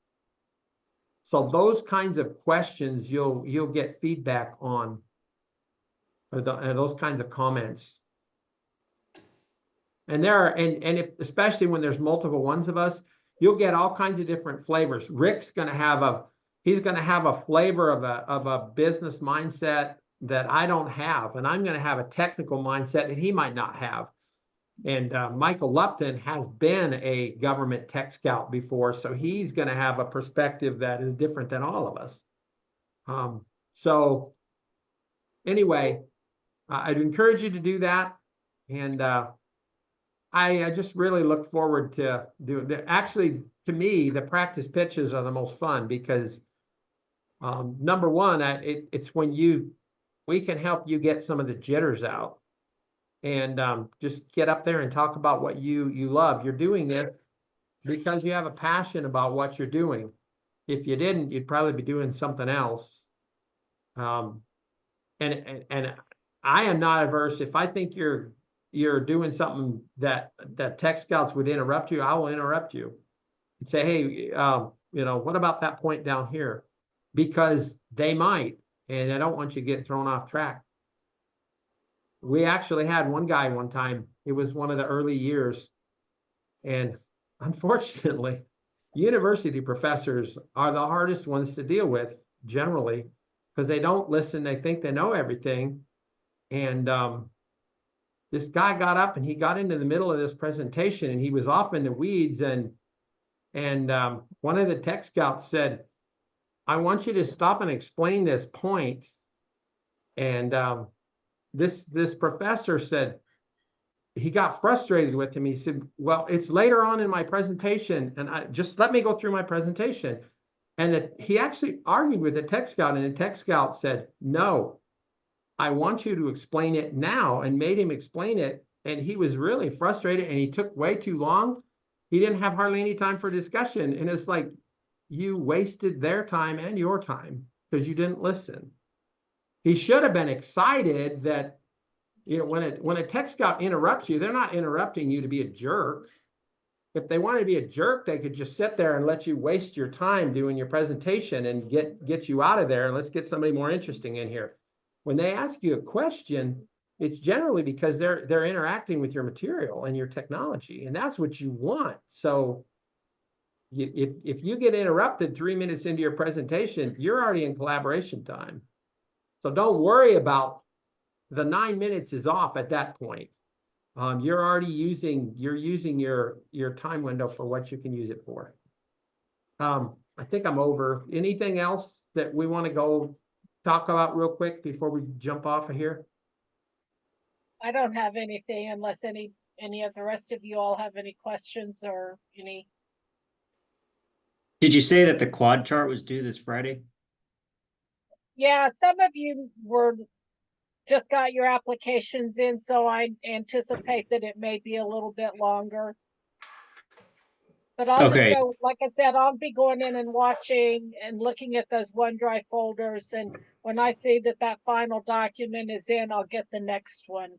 those kinds of questions you'll get feedback on, and those kinds of comments. And especially when there's multiple ones of us, you'll get all kinds of different flavors. Rick's going to have a flavor of a business mindset that I don't have, and I'm going to have a technical mindset that he might not have. And Michael Lupton has been a government Tech Scout before, so he's going to have a perspective that is different than all of us. So anyway, I'd encourage you to do that. And I just really look forward to doing that. Actually, to me, the practice pitches are the most fun because number one, it's when we can help you get some of the jitters out and just get up there and talk about what you love. You're doing this because you have a passion about what you're doing. If you didn't, you'd probably be doing something else. And I am not averse. If I think you're doing something that Tech Scouts would interrupt you, I will interrupt you and say, hey, what about that point down here? Because they might, and I don't want you to get thrown off track. We actually had one guy one time, it was one of the early years, and unfortunately, university professors are the hardest ones to deal with generally because they don't listen. They think they know everything. And this guy got up and he got into the middle of this presentation and he was off in the weeds. And one of the Tech Scouts said, I want you to stop and explain this point. And this professor said, he got frustrated with him. He said, well, it's later on in my presentation and just let me go through my presentation. And he actually argued with the Tech Scout, and the Tech Scout said, no, I want you to explain it now, and made him explain it. And he was really frustrated and he took way too long. He didn't have hardly any time for discussion. And it's like, you wasted their time and your time because you didn't listen. He should have been excited that, when a Tech Scout interrupts you, they're not interrupting you to be a jerk. If they wanted to be a jerk, they could just sit there and let you waste your time doing your presentation and get you out of there. And let's get somebody more interesting in here. When they ask you a question, it's generally because they're interacting with your material and your technology, and that's what you want. So if you get interrupted 3 minutes into your presentation, you're already in collaboration time. So don't worry about the 9 minutes is off at that point. You're already using your time window for what you can use it for. I think I'm over. Anything else that we want to go talk about real quick before we jump off of here? I don't have anything unless any of the rest of you all have any questions or any. Did you say that the quad chart was due this Friday? Yeah, some of you just got your applications in, so I anticipate that it may be a little bit longer. But I'll just go, like I said, I'll be going in and watching and looking at those OneDrive folders. And when I see that final document is in, I'll get the next one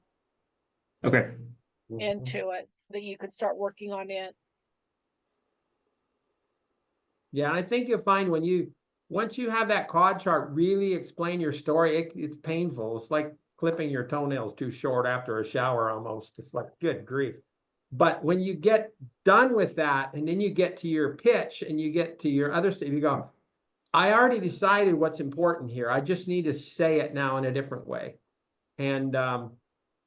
into it, that you can start working on it. Yeah, I think you'll find once you have that quad chart really explain your story, it's painful. It's like clipping your toenails too short after a shower almost. It's like, good grief. But when you get done with that, and then you get to your pitch and you get to your other stuff, you go, I already decided what's important here. I just need to say it now in a different way. And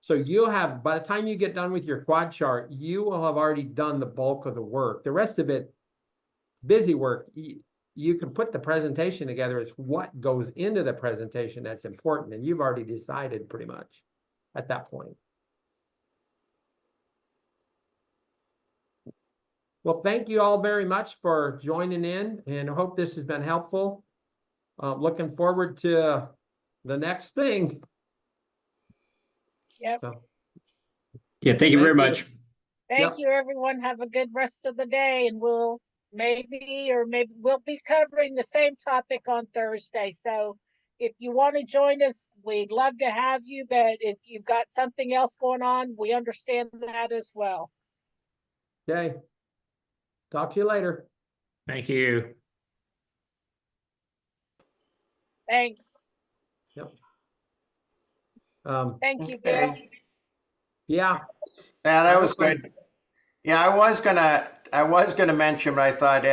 so you'll have, by the time you get done with your quad chart, you will have already done the bulk of the work. The rest of it, busy work, you can put the presentation together. It's what goes into the presentation that's important. And you've already decided pretty much at that point. Well, thank you all very much for joining in, and I hope this has been helpful. Looking forward to the next thing. Yep. So, Yeah, thank you very much. Thank you, everyone. Have a good rest of the day, and we'll maybe we'll be covering the same topic on Thursday. So if you want to join us, we'd love to have you, but if you've got something else going on, we understand that as well. Okay. Talk to you later. Thank you. Thanks. Yep. Thank you, Bill. Yeah. Yeah, that was good. Yeah, I was gonna mention, but I thought